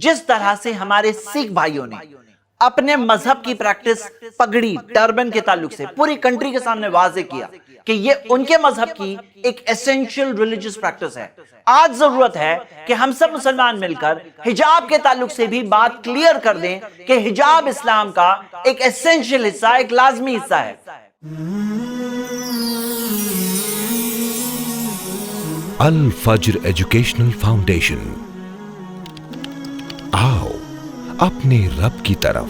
جس طرح سے ہمارے سکھ بھائیوں نے اپنے مذہب کی پریکٹس پگڑی ٹربن کے تعلق سے پوری کنٹری کے سامنے واضح کیا کہ یہ ان کے مذہب کی ایک ایسنشل ریلیجس پریکٹس ہے، آج ضرورت ہے کہ ہم سب مسلمان مل کر حجاب کے تعلق سے بھی بات کلیئر کر دیں کہ حجاب اسلام کا ایک ایسنشل حصہ، ایک لازمی حصہ ہے۔ الفجر ایجوکیشنل فاؤنڈیشن، آؤ اپنے رب کی طرف۔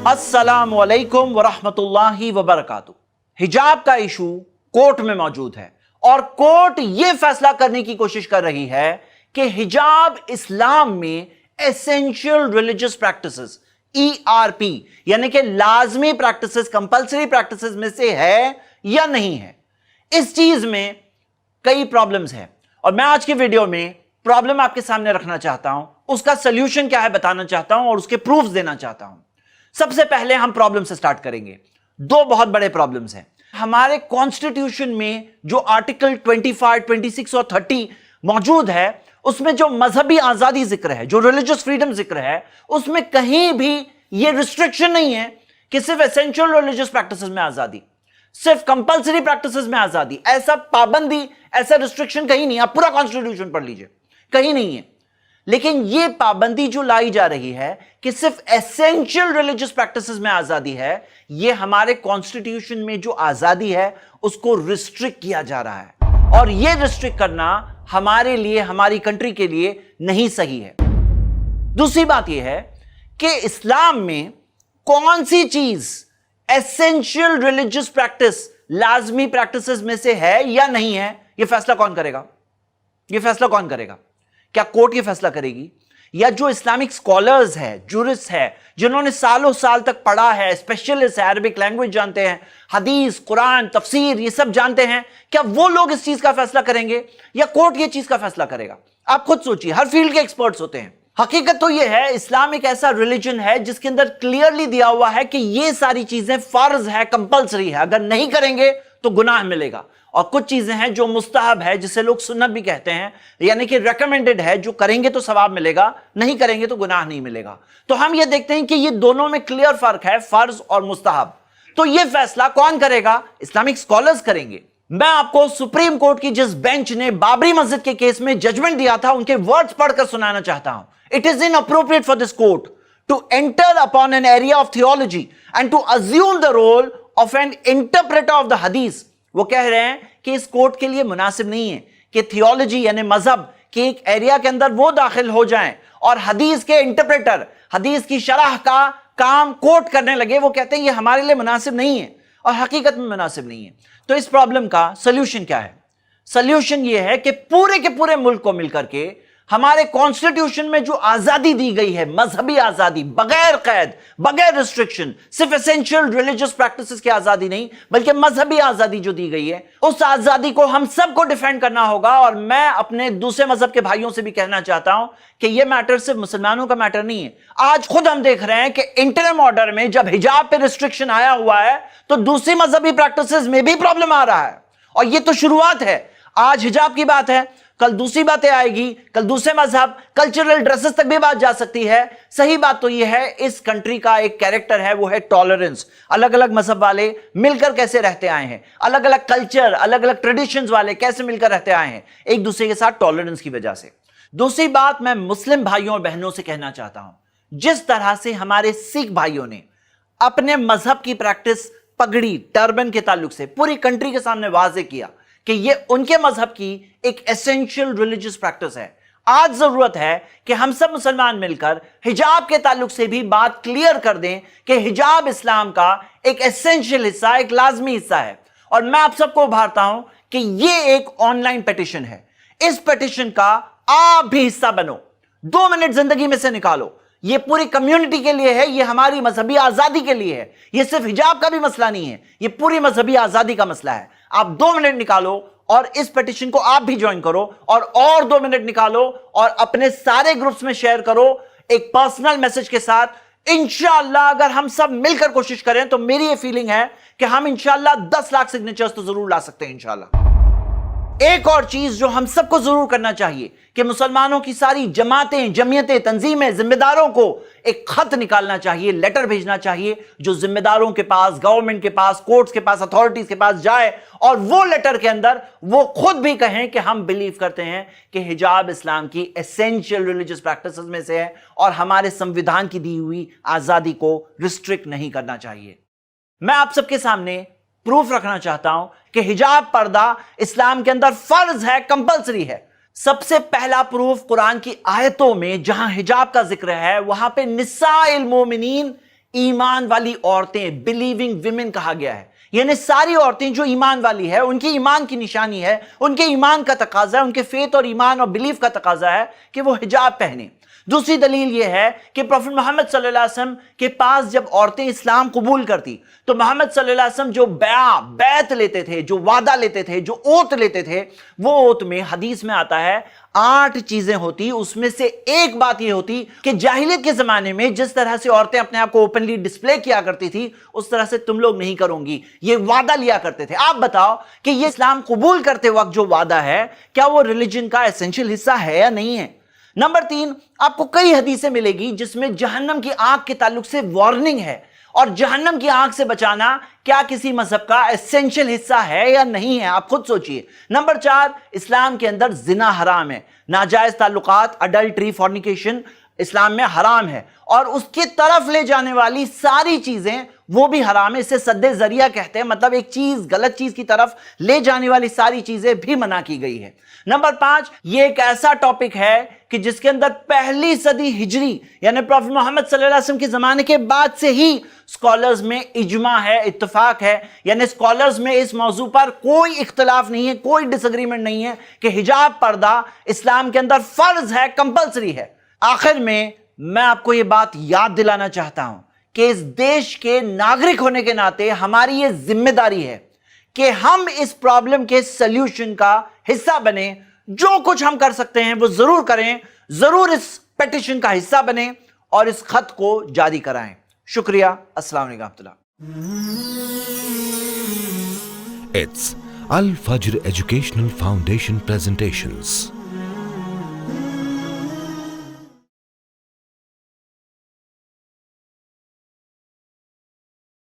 السلام علیکم ورحمۃ اللہ وبرکاتہ۔ حجاب کا ایشو کورٹ میں موجود ہے اور کورٹ یہ فیصلہ کرنے کی کوشش کر رہی ہے کہ حجاب اسلام میں ایسنشل ریلیجس پریکٹسز ERP یعنی کہ لازمی پریکٹسز، کمپلسری پریکٹسز میں سے ہے یا نہیں ہے۔ اس چیز میں کئی پرابلمز ہیں اور میں آج کی ویڈیو میں پرابلم آپ کے سامنے رکھنا چاہتا ہوں، اس کا سلیوشن کیا ہے بتانا چاہتا ہوں اور اس کے پروفز دینا چاہتا ہوں۔ سب سے پہلے ہم پرابلم سے سٹارٹ کریں گے۔ دو بہت بڑے پرابلمز ہیں ہمارے کانسٹیٹیوشن میں، جو آرٹیکل 25، 26 اور 30 موجود ہے، اس میں جو مذہبی آزادی ذکر ہے، جو ریلیجس فریڈم ذکر ہے، اس میں کہیں بھی یہ ریسٹرکشن نہیں ہے کہ صرف ایسنشل ریلیجس پریکٹسز میں آزادی، صرف کمپلسری پریکٹسز میں آزادی، ایسا پابندی، ایسا ریسٹرکشن کہیں نہیں۔ آپ پورا کانسٹیٹیوشن پڑھ لیجئے، کہیں نہیں ہے۔ لیکن یہ پابندی جو لائی جا رہی ہے کہ صرف ایسنشل ریلیجس پریکٹسز میں آزادی ہے، یہ ہمارے کانسٹیٹیوشن میں جو آزادی ہے اس کو ریسٹرکٹ کیا جا رہا ہے، اور یہ ریسٹرکٹ کرنا ہمارے لیے، ہماری کنٹری کے لیے نہیں صحیح ہے۔ دوسری بات یہ ہے کہ اسلام میں کون سی چیز ایسنشل ریلیجس پریکٹس، لازمی پریکٹسز میں سے ہے یا نہیں ہے، یہ فیصلہ کون کرے گا؟ یہ فیصلہ کون کرے گا؟ کیا کورٹ یہ فیصلہ کرے گی، یا جو اسلامک سکولرز ہے، جورسٹ ہے، جنہوں نے سالوں سال تک پڑھا ہے، اسپیشلسٹ ہے، عربک لینگویج جانتے ہیں، حدیث، قرآن، تفسیر، یہ سب جانتے ہیں، کیا وہ لوگ اس چیز کا فیصلہ کریں گے یا کورٹ یہ چیز کا فیصلہ کرے گا؟ آپ خود سوچیے، ہر فیلڈ کے ایکسپرٹس ہوتے ہیں۔ حقیقت تو یہ ہے، اسلام ایک ایسا ریلیجن ہے جس کے اندر کلیئرلی دیا ہوا ہے کہ یہ ساری چیزیں فرض ہے، کمپلسری ہے، اگر نہیں کریں گے تو گناہ ملے گا، اور کچھ چیزیں ہیں جو مستحب ہے، جسے لوگ سنت بھی کہتے ہیں، یعنی کہ ریکمینڈڈ ہے، جو کریں گے تو ثواب ملے گا، نہیں کریں گے تو گناہ نہیں ملے گا۔ تو ہم یہ دیکھتے ہیں کہ یہ دونوں میں کلیئر فرق ہے، فرض اور مستحب۔ تو یہ فیصلہ کون کرے گا؟ اسلامک سکولرز کریں گے۔ میں آپ کو سپریم کورٹ کی جس بینچ نے بابری مسجد کے کیس میں ججمنٹ دیا تھا، ان کے ورڈز پڑھ کر سنانا چاہتا ہوں۔ It is inappropriate for this court to enter upon an area of theology and to assume the role of an interpreter of the hadith۔ وہ کہہ رہے ہیں کہ اس کورٹ کے لیے مناسب نہیں ہے کہ تھیولوجی یعنی مذہب کے ایک ایریا کے اندر وہ داخل ہو جائیں اور حدیث کے انٹرپریٹر، حدیث کی شرح کا کام کوٹ کرنے لگے۔ وہ کہتے ہیں یہ ہمارے لیے مناسب نہیں ہے، اور حقیقت میں مناسب نہیں ہے۔ تو اس پرابلم کا سلیوشن کیا ہے؟ سلیوشن یہ ہے کہ پورے کے پورے ملک کو مل کر کے ہمارے کانسٹیٹیوشن میں جو آزادی دی گئی ہے، مذہبی آزادی، بغیر قید، بغیر ریسٹرکشن، صرف ایسنشل ریلیجس پریکٹسز کی آزادی نہیں بلکہ مذہبی آزادی جو دی گئی ہے، اس آزادی کو ہم سب کو ڈیفینڈ کرنا ہوگا۔ اور میں اپنے دوسرے مذہب کے بھائیوں سے بھی کہنا چاہتا ہوں کہ یہ میٹر صرف مسلمانوں کا میٹر نہیں ہے۔ آج خود ہم دیکھ رہے ہیں کہ انٹرم آرڈر میں جب حجاب پہ ریسٹرکشن آیا ہوا ہے تو دوسری مذہبی پریکٹسز میں بھی پرابلم آ رہا ہے، اور یہ تو شروعات ہے۔ آج حجاب کی بات ہے، کل دوسری باتیں آئے گی، کل دوسرے مذہب، کلچرل ڈریسز تک بھی بات جا سکتی ہے۔ صحیح بات تو یہ ہے، اس کنٹری کا ایک کیریکٹر ہے، وہ ہے ٹالرنس۔ الگ الگ مذہب والے مل کر کیسے رہتے آئے ہیں، الگ الگ کلچر، الگ الگ ٹریڈیشنز والے کیسے مل کر رہتے آئے ہیں، ایک دوسرے کے ساتھ ٹالرنس کی وجہ سے۔ دوسری بات میں مسلم بھائیوں اور بہنوں سے کہنا چاہتا ہوں، جس طرح سے ہمارے سکھ بھائیوں نے اپنے مذہب کی پریکٹس پگڑی ٹربن کے تعلق سے پوری کنٹری کے سامنے واضح کیا کہ یہ ان کے مذہب کی ایک ایسنشل ریلیجس پریکٹس ہے، آج ضرورت ہے کہ ہم سب مسلمان مل کر حجاب کے تعلق سے بھی بات کلیئر کر دیں کہ حجاب اسلام کا ایک ایسنشل حصہ، ایک لازمی حصہ ہے۔ اور میں آپ سب کو ابھارتا ہوں کہ یہ ایک آن لائن پیٹیشن ہے، اس پیٹیشن کا آپ بھی حصہ بنو، 2 منٹ زندگی میں سے نکالو۔ یہ پوری کمیونٹی کے لیے ہے، یہ ہماری مذہبی آزادی کے لیے ہے، یہ صرف حجاب کا بھی مسئلہ نہیں ہے، یہ پوری مذہبی آزادی کا مسئلہ ہے۔ آپ 2 منٹ نکالو اور اس پیٹیشن کو آپ بھی جوائن کرو، اور 2 منٹ نکالو اور اپنے سارے گروپس میں شیئر کرو ایک پرسنل میسج کے ساتھ۔ انشاءاللہ اگر ہم سب مل کر کوشش کریں تو میری یہ فیلنگ ہے کہ ہم انشاءاللہ 10 لاکھ سگنیچرز تو ضرور لا سکتے ہیں انشاءاللہ۔ ایک اور چیز جو ہم سب کو ضرور کرنا چاہیے کہ مسلمانوں کی ساری جماعتیں، جمعیتیں، تنظیمیں، ذمہ داروں کو ایک خط نکالنا چاہیے، لیٹر بھیجنا چاہیے جو ذمہ داروں کے پاس، گورنمنٹ کے پاس، کورٹس کے پاس، اتھارٹیز کے پاس جائے، اور وہ لیٹر کے اندر وہ خود بھی کہیں کہ ہم بلیو کرتے ہیں کہ حجاب اسلام کی ایسینشیل ریلیجس پریکٹسز میں سے ہے اور ہمارے سمویدھان کی دی ہوئی آزادی کو ریسٹرکٹ نہیں کرنا چاہیے۔ میں آپ سب کے سامنے پروف رکھنا چاہتا ہوں کہ حجاب پردہ اسلام کے اندر فرض ہے، کمپلسری ہے۔ سب سے پہلا پروف قرآن کی آیتوں میں جہاں حجاب کا ذکر ہے وہاں پہ نساء المومنین، ایمان والی عورتیں، بلیونگ ویمن کہا گیا ہے، یعنی ساری عورتیں جو ایمان والی ہے، ان کی ایمان کی نشانی ہے، ان کے ایمان کا تقاضا ہے، ان کے فیتھ اور ایمان اور بلیف کا تقاضا ہے کہ وہ حجاب پہنیں۔ دوسری دلیل یہ ہے کہ پروفٹ محمد صلی اللہ علیہ وسلم کے پاس جب عورتیں اسلام قبول کرتی تو محمد صلی اللہ علیہ وسلم جو بیعت لیتے تھے، جو وعدہ لیتے تھے، جو اوت لیتے تھے، وہ اوت میں حدیث میں آتا ہے 8 چیزیں ہوتی، اس میں سے ایک بات یہ ہوتی کہ جاہلیت کے زمانے میں جس طرح سے عورتیں اپنے آپ کو اوپنلی ڈسپلے کیا کرتی تھی اس طرح سے تم لوگ نہیں کرو گی، یہ وعدہ لیا کرتے تھے۔ آپ بتاؤ کہ یہ اسلام قبول کرتے وقت جو وعدہ ہے کیا وہ ریلیجن کا ایسنشل حصہ ہے یا نہیں ہے؟ نمبر 3، آپ کو کئی حدیثیں ملے گی جس میں جہنم کی آگ کے تعلق سے وارننگ ہے، اور جہنم کی آگ سے بچانا کیا کسی مذہب کا ایسنشل حصہ ہے یا نہیں ہے؟ آپ خود سوچئے۔ نمبر 4، اسلام کے اندر زنا حرام ہے، ناجائز تعلقات، اڈلٹری، فورنیکیشن اسلام میں حرام ہے، اور اس کی طرف لے جانے والی ساری چیزیں وہ بھی حرام ہے، اسے سد ذریعہ کہتے ہیں، مطلب ایک چیز غلط چیز کی طرف لے جانے والی ساری چیزیں بھی منع کی گئی ہے۔ نمبر 5، یہ ایک ایسا ٹاپک ہے کہ جس کے اندر پہلی صدی ہجری یعنی پروفٹ محمد صلی اللہ علیہ وسلم کے زمانے کے بعد سے ہی سکولرز میں اجماع ہے، اتفاق ہے، یعنی سکولرز میں اس موضوع پر کوئی اختلاف نہیں ہے، کوئی ڈس ایگریمنٹ نہیں ہے کہ حجاب پردہ اسلام کے اندر فرض ہے، کمپلسری ہے۔ آخر میں آپ کو یہ بات یاد دلانا چاہتا ہوں کہ اس دیش کے ناگرک ہونے کے ناطے ہماری یہ ذمہ داری ہے کہ ہم اس پرابلم کے سلیوشن کا حصہ بنیں، جو کچھ ہم کر سکتے ہیں وہ ضرور کریں، ضرور اس پیٹیشن کا حصہ بنیں اور اس خط کو جاری کرائیں۔ شکریہ، السلام علیکم ورحمۃ اللہ۔ It's Al Fajr Educational Foundation presentations.